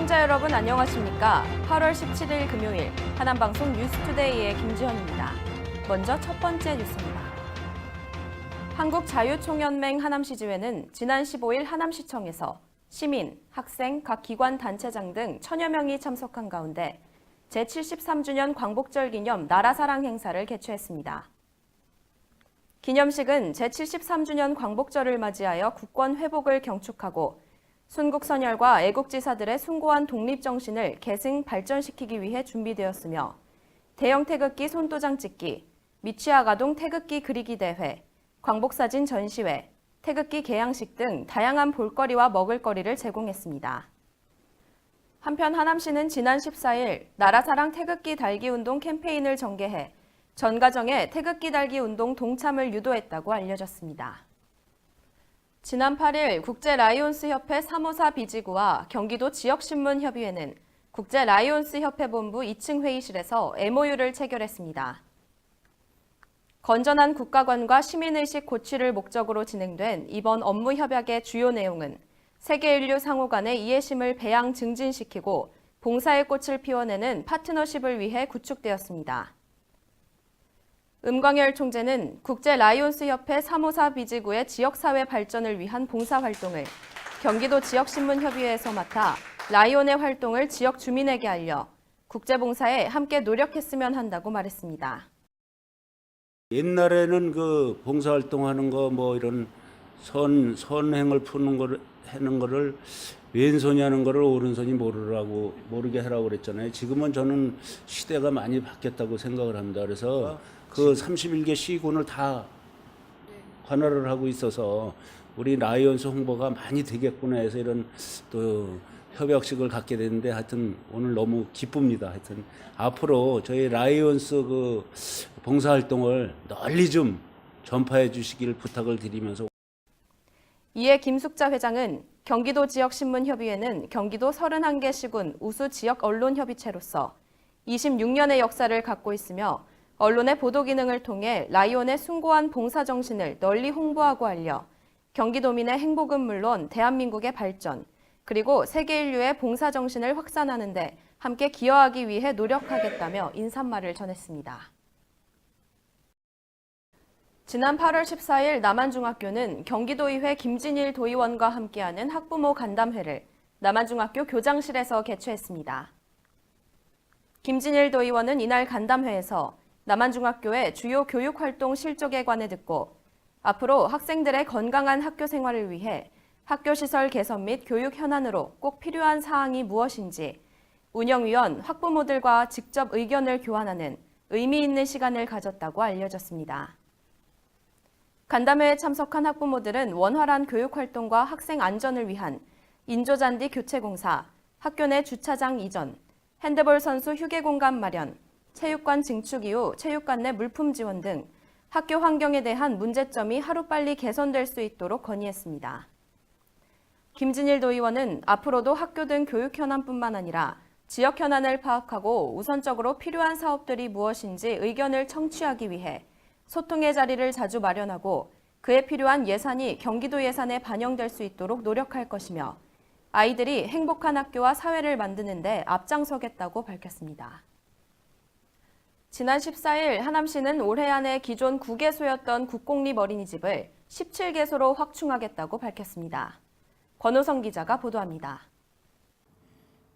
시청자 여러분 안녕하십니까? 8월 17일 금요일 하남방송 뉴스투데이의 김지현입니다. 먼저 첫 번째 뉴스입니다. 한국자유총연맹 하남시지회는 지난 15일 하남시청에서 시민, 학생, 각 기관 단체장 등 1000여 명이 참석한 가운데 제73주년 광복절 기념 나라사랑 행사를 개최했습니다. 기념식은 제73주년 광복절을 맞이하여 국권 회복을 경축하고 순국선열과 애국지사들의 숭고한 독립정신을 계승 발전시키기 위해 준비되었으며 대형 태극기 손도장 찍기, 미취아가동 태극기 그리기 대회, 광복사진 전시회, 태극기 개양식 등 다양한 볼거리와 먹을거리를 제공했습니다. 한편 하남시는 지난 14일 나라사랑 태극기 달기 운동 캠페인을 전개해 전 가정에 태극기 달기 운동 동참을 유도했다고 알려졌습니다. 지난 8일 국제라이온스협회 354 비지구와 경기도 지역신문협의회는 국제라이온스협회 본부 2층 회의실에서 MOU를 체결했습니다. 건전한 국가관과 시민의식 고취를 목적으로 진행된 이번 업무 협약의 주요 내용은 세계인류 상호 간의 이해심을 배양 증진시키고 봉사의 꽃을 피워내는 파트너십을 위해 구축되었습니다. 음광열 총재는 국제라이온스협회 354 비지구의 지역사회 발전을 위한 봉사활동을 경기도 지역신문협의회에서 맡아 라이온의 활동을 지역 주민에게 알려 국제봉사에 함께 노력했으면 한다고 말했습니다. 옛날에는 그 봉사활동하는 거 뭐 이런 선행을 푸는 거를 하는 거를 왼손이 하는 거를 오른손이 모르게 하라고 그랬잖아요. 지금은 저는 시대가 많이 바뀌었다고 생각을 합니다. 그래서 그 31개 시군을 다 관할을 하고 있어서 우리 라이온스 홍보가 많이 되겠구나 해서 이런 또 협약식을 갖게 됐는데 하여튼 오늘 너무 기쁩니다. 하여튼 앞으로 저희 라이온스 그 봉사활동을 널리 좀 전파해 주시길 부탁을 드리면서 이에 김숙자 회장은 경기도 지역신문협의회는 경기도 31개 시군 우수 지역 언론협의체로서 26년의 역사를 갖고 있으며 언론의 보도 기능을 통해 라이온의 숭고한 봉사정신을 널리 홍보하고 알려 경기도민의 행복은 물론 대한민국의 발전, 그리고 세계 인류의 봉사정신을 확산하는 데 함께 기여하기 위해 노력하겠다며 인사말을 전했습니다. 지난 8월 14일 남한중학교는 경기도의회 김진일 도의원과 함께하는 학부모 간담회를 남한중학교 교장실에서 개최했습니다. 김진일 도의원은 이날 간담회에서 남한중학교의 주요 교육활동 실적에 관해 듣고 앞으로 학생들의 건강한 학교 생활을 위해 학교시설 개선 및 교육 현안으로 꼭 필요한 사항이 무엇인지 운영위원, 학부모들과 직접 의견을 교환하는 의미 있는 시간을 가졌다고 알려졌습니다. 간담회에 참석한 학부모들은 원활한 교육활동과 학생 안전을 위한 인조잔디 교체 공사, 학교 내 주차장 이전, 핸드볼 선수 휴게 공간 마련, 체육관 증축 이후 체육관 내 물품 지원 등 학교 환경에 대한 문제점이 하루빨리 개선될 수 있도록 건의했습니다. 김진일 도의원은 앞으로도 학교 등 교육 현안뿐만 아니라 지역 현안을 파악하고 우선적으로 필요한 사업들이 무엇인지 의견을 청취하기 위해 소통의 자리를 자주 마련하고 그에 필요한 예산이 경기도 예산에 반영될 수 있도록 노력할 것이며 아이들이 행복한 학교와 사회를 만드는 데 앞장서겠다고 밝혔습니다. 지난 14일 하남시는 올해 안에 기존 9개소였던 국공립 어린이집을 17개소로 확충하겠다고 밝혔습니다. 권호성 기자가 보도합니다.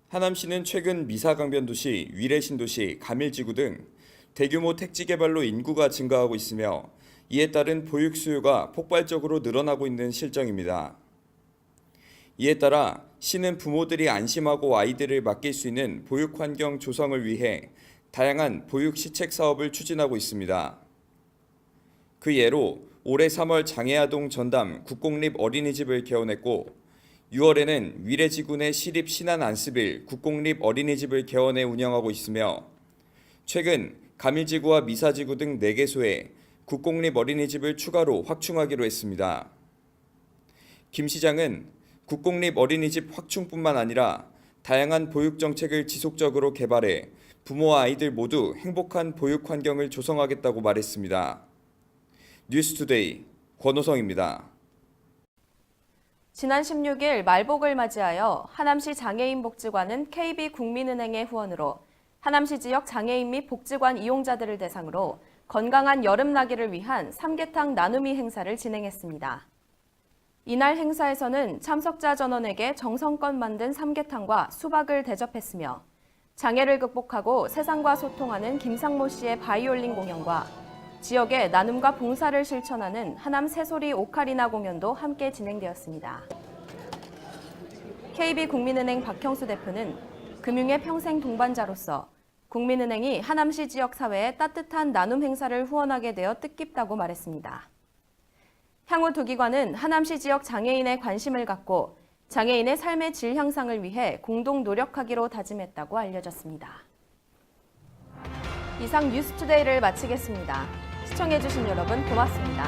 하남시는 최근 미사강변도시, 위례신도시, 가밀지구 등 대규모 택지 개발로 인구가 증가하고 있으며 이에 따른 보육 수요가 폭발적으로 늘어나고 있는 실정입니다. 이에 따라 시는 부모들이 안심하고 아이들을 맡길 수 있는 보육 환경 조성을 위해 다양한 보육 시책 사업을 추진하고 있습니다. 그 예로 올해 3월 장애아동 전담 국공립 어린이집을 개원했고 6월에는 위례지구 내 시립 신안 안습일 국공립 어린이집을 개원해 운영하고 있으며 최근 가밀지구와 미사지구 등 4개소에 국공립 어린이집을 추가로 확충하기로 했습니다. 김 시장은 국공립 어린이집 확충뿐만 아니라 다양한 보육 정책을 지속적으로 개발해 부모와 아이들 모두 행복한 보육 환경을 조성하겠다고 말했습니다. 뉴스투데이 권호성입니다. 지난 16일 말복을 맞이하여 하남시 장애인복지관은 KB국민은행의 후원으로 하남시 지역 장애인 및 복지관 이용자들을 대상으로 건강한 여름나기를 위한 삼계탕 나눔이 행사를 진행했습니다. 이날 행사에서는 참석자 전원에게 정성껏 만든 삼계탕과 수박을 대접했으며 장애를 극복하고 세상과 소통하는 김상모 씨의 바이올린 공연과 지역의 나눔과 봉사를 실천하는 하남 새소리 오카리나 공연도 함께 진행되었습니다. KB국민은행 박형수 대표는 금융의 평생 동반자로서 국민은행이 하남시 지역 사회에 따뜻한 나눔 행사를 후원하게 되어 뜻깊다고 말했습니다. 향후 두 기관은 하남시 지역 장애인의 관심을 갖고 장애인의 삶의 질 향상을 위해 공동 노력하기로 다짐했다고 알려졌습니다. 이상 뉴스투데이를 마치겠습니다. 시청해주신 여러분 고맙습니다.